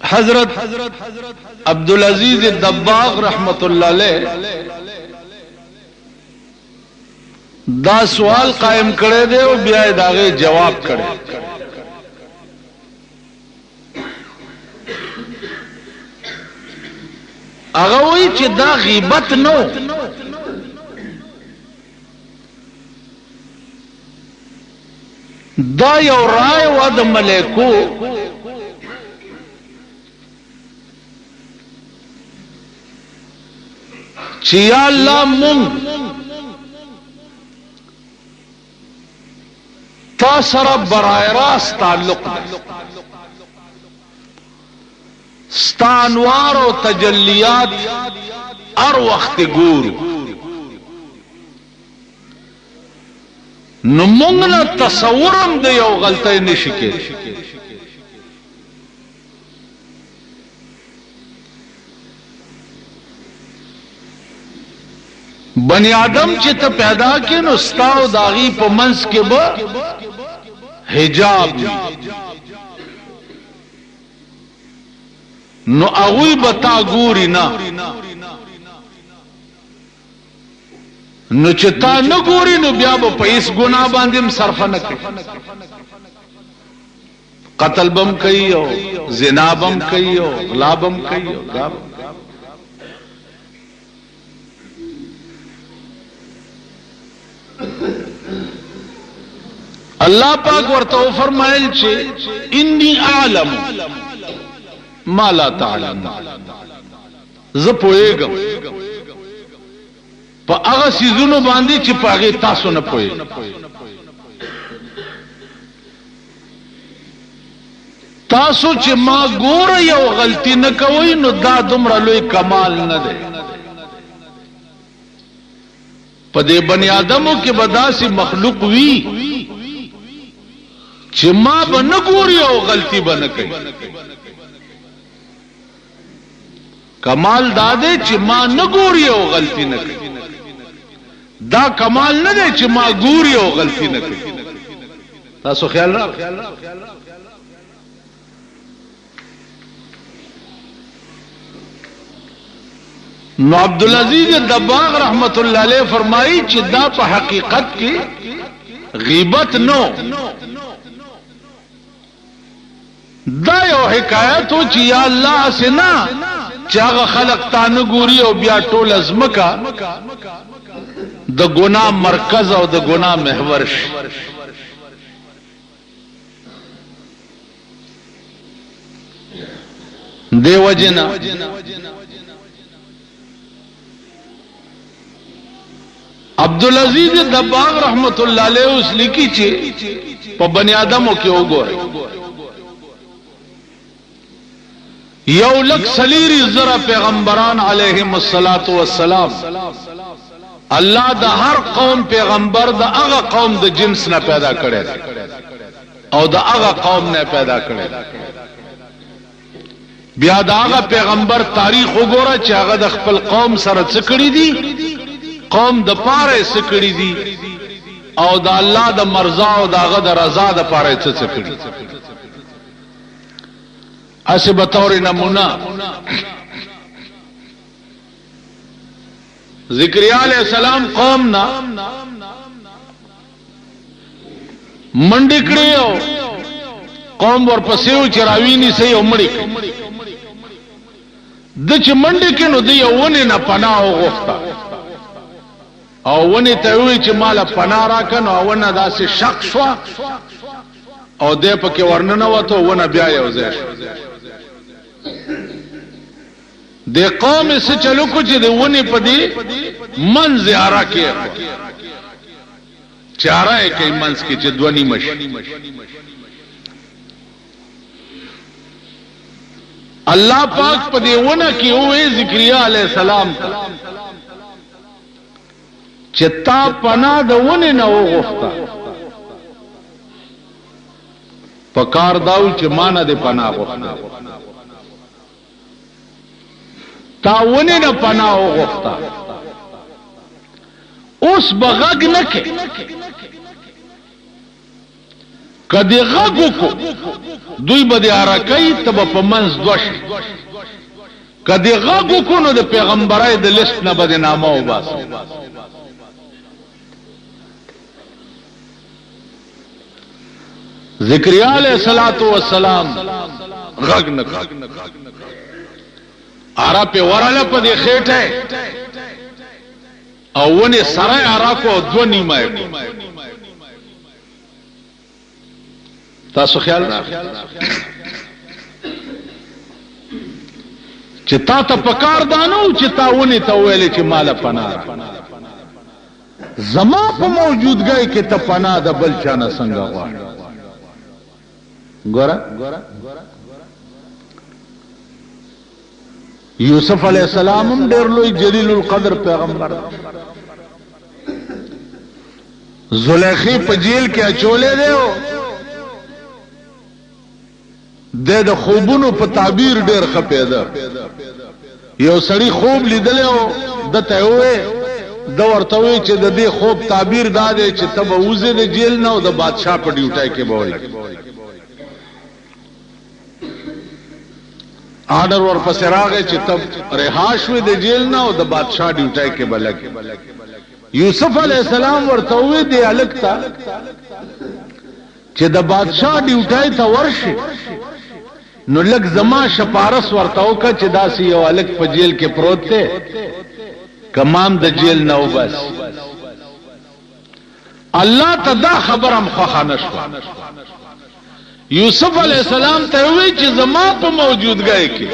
حضرت عبدالعزیز الدباغ رحمت اللہ علیہ دا سوال قائم کرے دے او بیا داغے جواب کرے اغوی چی دا غیبت نو دا یو رائے و دا ملیکو چی یا اللہ مونگ تا سر برائے راست تعلق دے ستا انوار و تجلیات ار وقت گورو نمونگنا تصورم دے یو غلطے نشکے بنی آدم چی تا پیدا کی نو ستاو داغی پا منس کے با حجاب نو اغوی بتا گوری نا نو چتا نو گوری نو بیا با پا اس گناہ باندیم صرف نکی قتل بم کئی ہو زنا بم کئی ہو غلا بم کئی ہو اللہ پاک ورطو فرمائل چھے انی اعلم ما لا تعلم زپوئے گم پا اغا سیزونو باندی چی پا اغی تاسو نپوئے تاسو چی ما گورا یو غلطی نکوئی نو دا دمرا لوی کمال ندے پا دے بنی آدموں کے بدا سی مخلوق وی چی ما با نگوری او غلطی با نکئی کمال دادے چی ما نگوری او غلطی نکئی دا کمال ندے چی ما گوری او غلطی نکئی تاسو خیال رہا نو عبدالعزیز الدباغ رحمت اللہ علیہ فرمائی چی دا پا حقیقت کی غیبت نو دا یو حکایت ہو چی یا اللہ سنا چاگا خلق تانگوری او بیا ٹول ازمکا دا گناہ مرکز او دا گناہ محورش دے وجنا عبدالعزیز دباغ رحمت اللہ علیہ اس لکی چھے پا بنی آدموں کے اوگو رہے یو لک سلیری ذرا پیغمبران علیہم السلام اللہ دا ہر قوم پیغمبر دا اغا قوم دا جنس نہ پیدا کرے او دا اغا قوم نے پیدا کرے بیا دا اغا پیغمبر تاریخ اگورا چاگا دا خپل قوم سرت سکڑی دی قوم دا پارے سکڑی دی او دا اللہ دا مرضا او دا اغا دا رضا دا پارے سکڑی ایسے بطور نمونہ ذکریہ علیہ السلام قوم نا منڈکڑے ہو قوم ورپسیو چراوینی سے امڑی دچ منڈکے نو دی ونی نا پناہو غفتا او ونی تاوی چی مالا پناہ راکن او ونی دا سی شک شوا او دے پاکی ورننو تو ونی بیائی او زیش دے قوم سے چلو کچھ دے ونی پا دی من زیارہ کیا چارہ ہے کئی منز کی چھ دونی مش اللہ پاک پا دی ونی کی ہوئے ذکریہ علیہ السلام تا چھ تا پنا دا ونی نا ہو غفتا پکار داو چھ مانا دے پنا غفتا تاونی نا پناہ غفتا اس بغاگ نکے کدی غږ کو دوی به د حرکای تب په منځ دوش کدی غږ کو نو د پیغمبرای د لیست نه بد نامه او باس ذکریا علیہ الصلوۃ والسلام غږ نه ارا په وراله په دې خېټه او ونه سره ارا کو دو نیمه تاسو خیال راغی چې تا ته پکار دانو چې تاونه ته ویلې چې مال پناه زما په موجودګۍ کې ته پناه د بل چا نه څنګه غواړې ګوره یوسف علیہ السلام هم ډېر لوی جلیل القدر پیغمبر زلیخی په جیل کې اچولې دیو د خوبونو په تعبیر ډېر خپېده یو سړی خوب لیدلی او دته وې د ورته وې چې د دې خوب تعبیر دا دی چې ته به وځې د جیل نه او د بادشاه په ډیوټای کې به وای آرډر ورپسې راغی چې ته رها شوې د جیل نه او د بادشاه ډیوټای کې به لګې یوسف علیہ السلام ورته وې دی الک ته چې د بادشاه ډیوټای ته ورشي نو لګ زما شپارس ورته وکړه چې داسې یو الک په جیل کې پروت دی کمام د جیل نه وبس الله ته دا خبرم خوښه نشوه یوسف علیہ السلام ته وی چې زما په موجودګۍ کې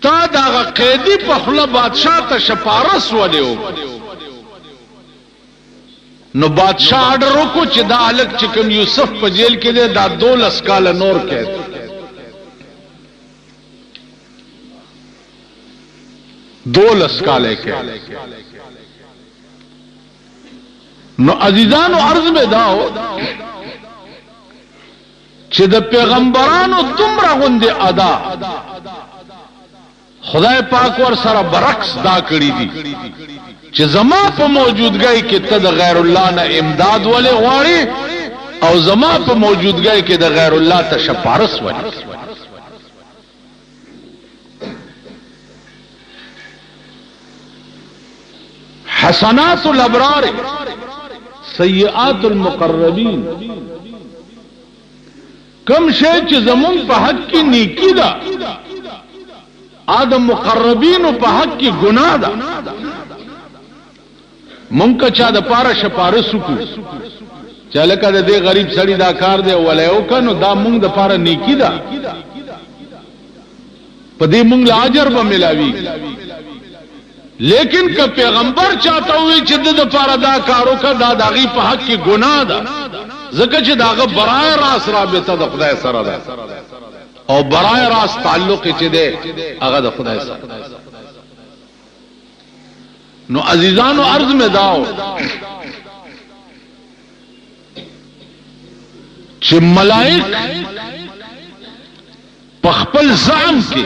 تا دا قیدی په خپل بادشاہ ته شپارس ولیو نو بادشاہ آرڈر وکړو چې دا الک چې کوم یوسف په جیل کې دی دا 12 کال نور قید 12 کال کې نو عزیزانو عرض میں داو چې د پیغمبرانو تمره غوندې ادا خدای پاک ور سره برعکس دا کړی دي چې زما په موجودګۍ کې ته د غیر الله نه امداد ولې غواړي او زما په موجودګۍ کې د غیر الله ته شپارس ولې حسنات الابرار سیئات المقربین کم شی چې زمون په حق کې نیکی ده آدم مقربین په حق کې ګناه ده مونږ چا د پاره شپارس کو چاله کده دې غریب سړی دا کار دی ولایو کنو دا مونږ د پاره نیکی ده په دې مونږ له اجر به ملاوي لیکن که پیغمبر چاته وي چې د پاره دا کارو کا دا داغي په حق کې ګناه ده ځکه چې داغه برای راس رابطه د خدای سره ده او برای راس تعلق چې ده هغه د خدای سره نو عزیزانو عرض میں داو چې ملائک په خپل زعم کې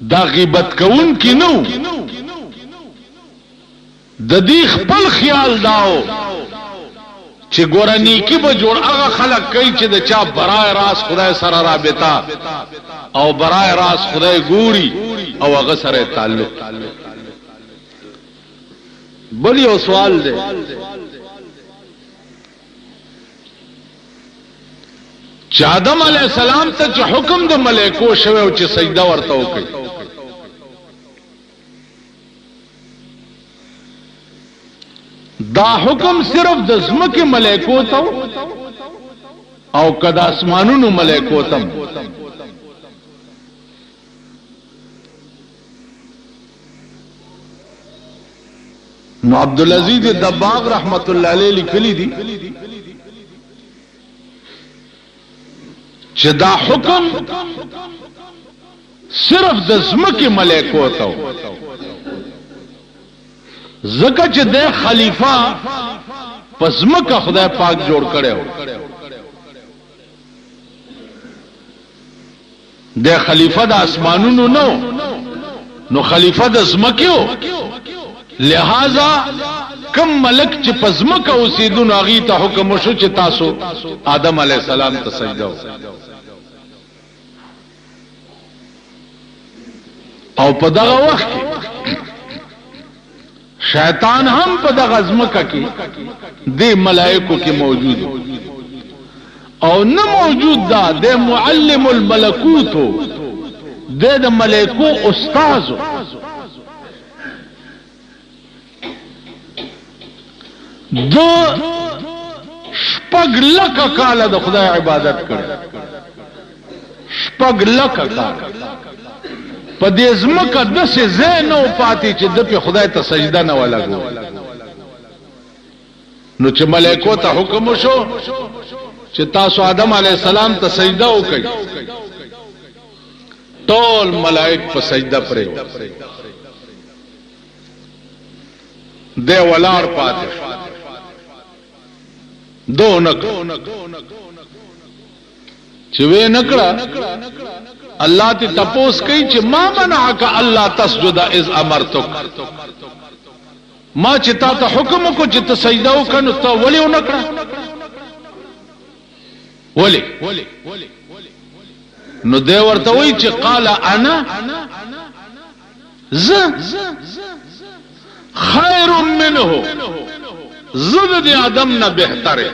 دا غیبت کون کی نو د دې خپل خیال داو چې ګورانی کې به جوړ هغه خلق کوي چې د چا برای راس خدای سره رابطه او برای راس خدای ګوري او هغه سره تعلق بل یو سوال دی چې آدم علیہ السلام ته چې حکم د ملائکو شوه او چې سجده ورته وکړي دا حکم صرف د زمکه ملائکو ته او کدا اسمانونو ملائکو ته نو عبدالعزیز دباغ رحمت الله علیه لیکلی دي چې دا حکم صرف د زمکه ملائکو ته زکه چې د خلیفہ پس مکه خدای پاک جوړ کړو د خلیفہ د اسمانونو نو خلیفہ د زمکه لہذا کم ملک چې پزمک اوسیدون هغه ته حکم وشو چې تاسو آدم علی السلام ته سجده او په دغه وخت شیطان هم په دغه ځمکه کې د ملائکو کې موجود او نه موجود دا د معلم الملکوت د ملائکو استاد دو شپږ لکه کاله د خدای عبادت کړي شپږ لکه کاله په دې ځمکه داسې ځای نه و پاتې چې د په خدای ته سجده نه ولګو نو چې ملائکو ته حکم وشو چې تاسو آدم علیه السلام ته سجده وکړئ ټول ملائک په سجده پرې دی ولار پاتې دو نکړه چې وې نکړه الله ته تپوس کوي چې ما منعک الله تسجد اذ امرتک ما چې تا ته حکم وکړ چې ته سجده وکړې ته ولې ونکړه ولې نو دی ورته وایي چې قال انا ز خیر منه زد دی آدم نه بهتره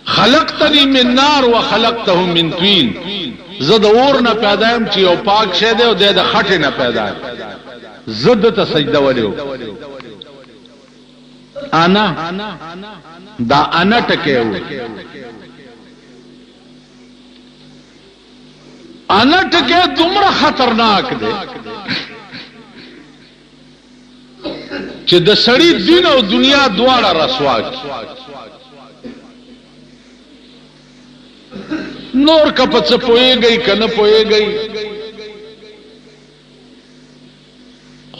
خلقتنی من نار وخلقته من طین زد اور نه پیدایم چې یو پاک شه دی او د خټه نه پیدا زد ته سجده ولیو انا دا انا ټکه و انا ټکه دومره خطرناک دی چې د سړی دین او دنیا دواړه رسوا کی نور کپڅ پويږي کنه پويږي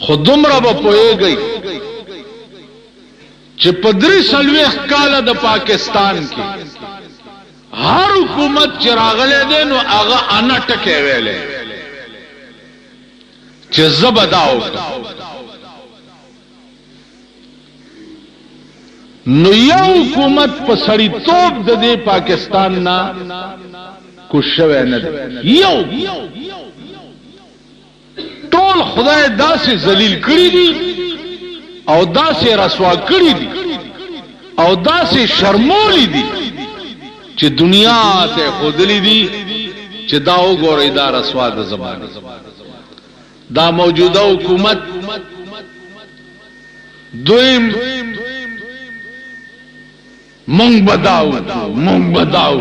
خودمره به پويږي چې پدری سلويخ کاله د پاکستان کې هر حکومت چې راغله دي نو هغه انا ټکه ویلې چې زبداو نو یو حکومت په سړی توپ د دې پاکستان نه کوشوي نه یو ټول خدای داسې ذلیل کړی دي او داسې رسوا کړی دي او داسې شرمولی دي چې دنیا ته خودلی دي چې دا وګورئ دا رسوا د زمانه دا موجوده حکومت دویم مونږ بداو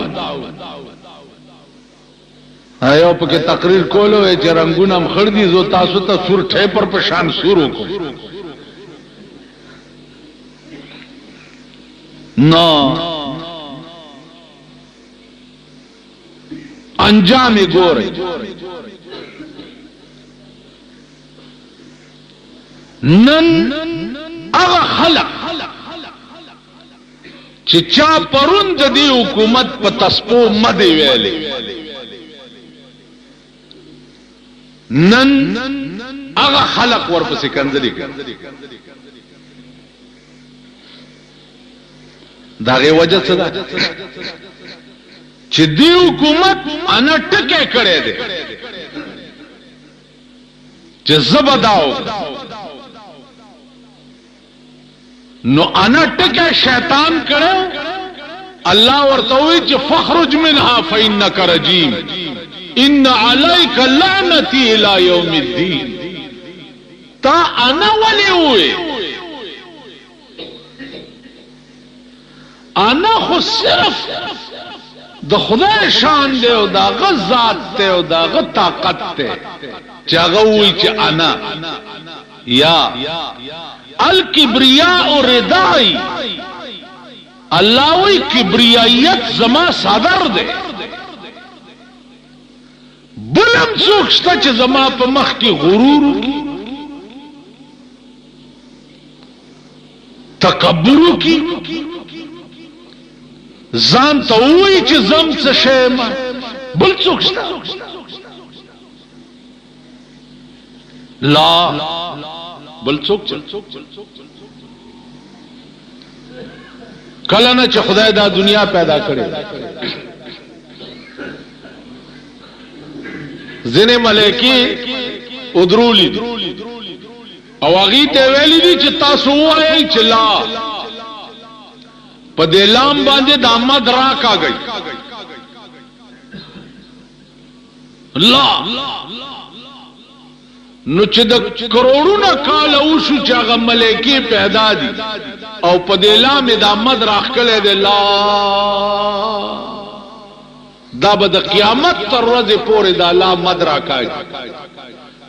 ایو په کې تقریر کولو چې رنگونه مخړ دي زو تاسو ته سور ټه پر پشان شروع کو نو انجام ګورئ نن هغه خلق چې چا پروند دی حکومت په تسپو مده ویلې نن هغه خلق ورپسې کنځلې کوي داغه وجه څه ده چې دی حکومت انا ټکه کړي دي چې زبداو نو انا ټکه شیطان کړه الله ورته وی چې فخرج منها فإنك رجيم ان عليك لعنتي الى يوم الدين تا انا ولي وي انا خو صرف د خدای شان دی او دا غزاد ته او دا غ طاقت ته چې هغه وی چې انا یا الکبریاء ردائی اللہ وی کبریائیت زما صدر دے بلم سوکشتا چه زما پا مخ کی غرور کی تکبرو کی زان تاوی چه زم سشیما بل سوکشتا لا بل څوک کله نه چې خدای دا دنیا پیدا کړې ځنې ملائکې ادرولی او هغه ته ویلي دي چې تاسو وایي چې لا په دې لام باندې د احمد را کاږي لا نو چې د کروڑونه کال او شو چې هغه ملائکې پیدا دي او په دې لام د احمد راخکلې دي لا دا به د قیامت تر ورځې پورې دا لا مد راکاږي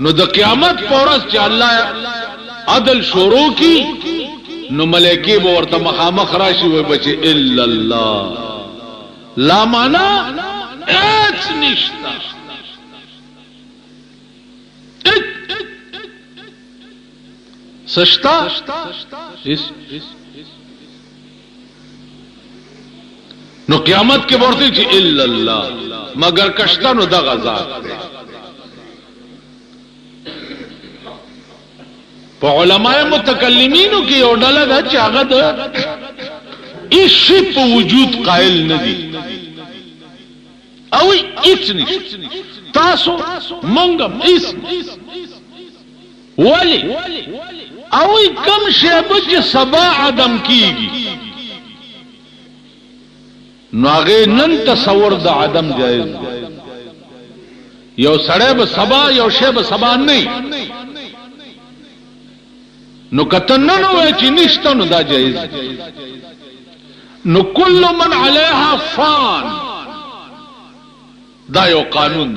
نو د قیامت پر ورځ چې الله عدل شروع کی نو ملائکې به ورته مخامخ راشي وي بچي الا الله لا معنا هیڅ نشته سشتا نو قیامت کې ورته چې الا الله مگر کشتا نو د غزا په علماء متکلمینو کې یو ډله ده چې هغه د هیڅ په وجود قائل نه دي او هیڅ نشته تاسو مونږ هیڅ ولی او کم شی چې سبا عدم کیږي نو هغه نن تصور د عدم جایز یو سړی به سبا یو شی به سبا نه نو کته نن وای چې نشته نو دا جایز نو کل من علیها فان دا یو قانون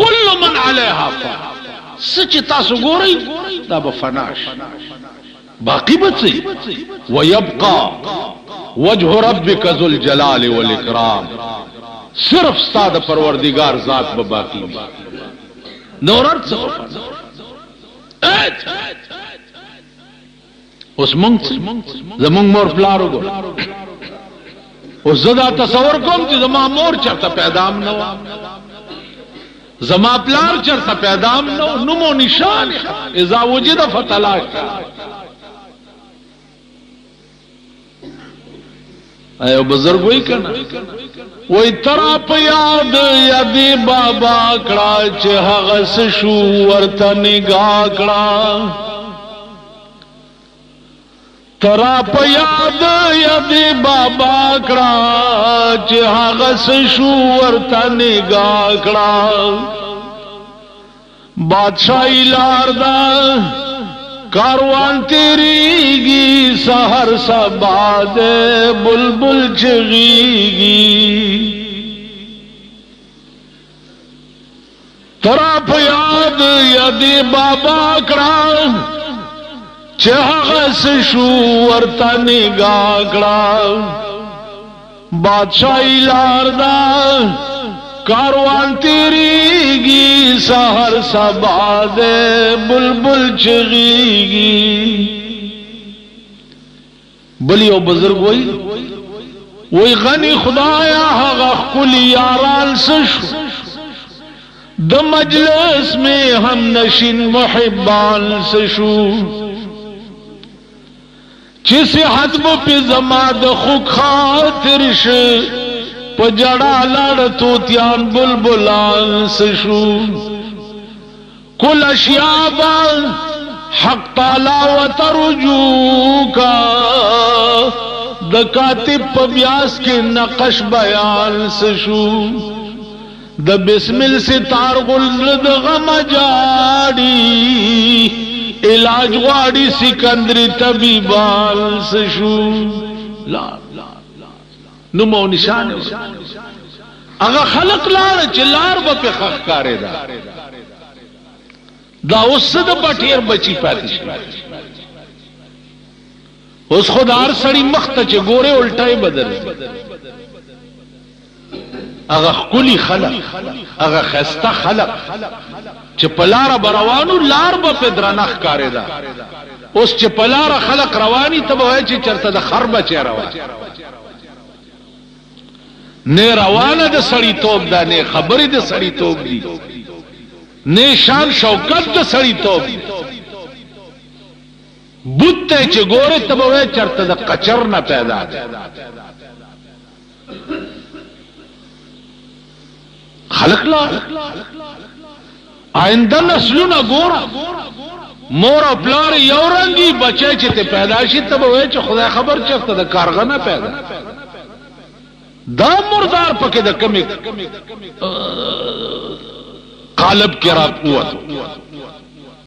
کل من علیها فان سچ تاسو ګورئ دا به فناش باقی بچي ويبقى وجه ربك ذو الجلال والاكرام صرف ستاد پروردگار ذات به باقی نورت څه اوس مونږ زمونږ مور پلار وګور اوس زدا تصور کوم چې زما مور چرته پیدا نه و زما پلار چرته پیدا نه نمو نشان اذا وجد فتلاش ایو بزرگ وی کنا وی ترا پا یاد یادی بابا کڑا چه حغس شو ورطا نگاہ کڑا ترا پا یاد یادی بابا کڑا چه حغس شو ورطا نگاہ کڑا بادشاہی لاردا کاروان تیریگی سحر سبا دے بلبل چغیگی طرف یاد یادی بابا کڑا چہغس شو ورطا نگاہ کڑا بادشاہی لاردا کاروان تیریگی سحر سبا دے بلبل چغیگی بلی او بزرگ وی غنی خدایا حق کلی یاران سشو د مجلس میں ہم نشین محبان سشو چسی حتب پی زماد خوک خاطر شو پجڑا لڑ توتیان بلبلان سشو کل اشیابا حق تعالی و ترجو کا دکاتب پبیاس کے نقش بیان سشو د بسمل ستار غلد غم جاڑی علاج غاڑی سکندری طبیبان سشو لا نمو نشان اگا خلق لار چلار با پی خخ کاری دا اس دا پٹیر بچی پاتی اس خودار سڑی مخت چه گورے الٹائی بدر اگا کلی خلق اگا خستا خلق چه پلار بروانو لار با پی درنخ کاری دا اس چه پلار خلق روانی تب ہوئے چه چرتا دا خرب چه روانی نه روانه د سړی توپ ده نه خبرې د سړی توپ دي نشان شوکت د سړی توب بوته چې ګوره ته به چرته د قچر نه پیدا ده خلق لا آئنده نسلونه ګوره مور او پلار یو رنګي بچی چې ته پیدا شي ته به چې خدای خبر چرته د کارغه نه پیدا دا مردار پکې د کمی قالب کې را قوت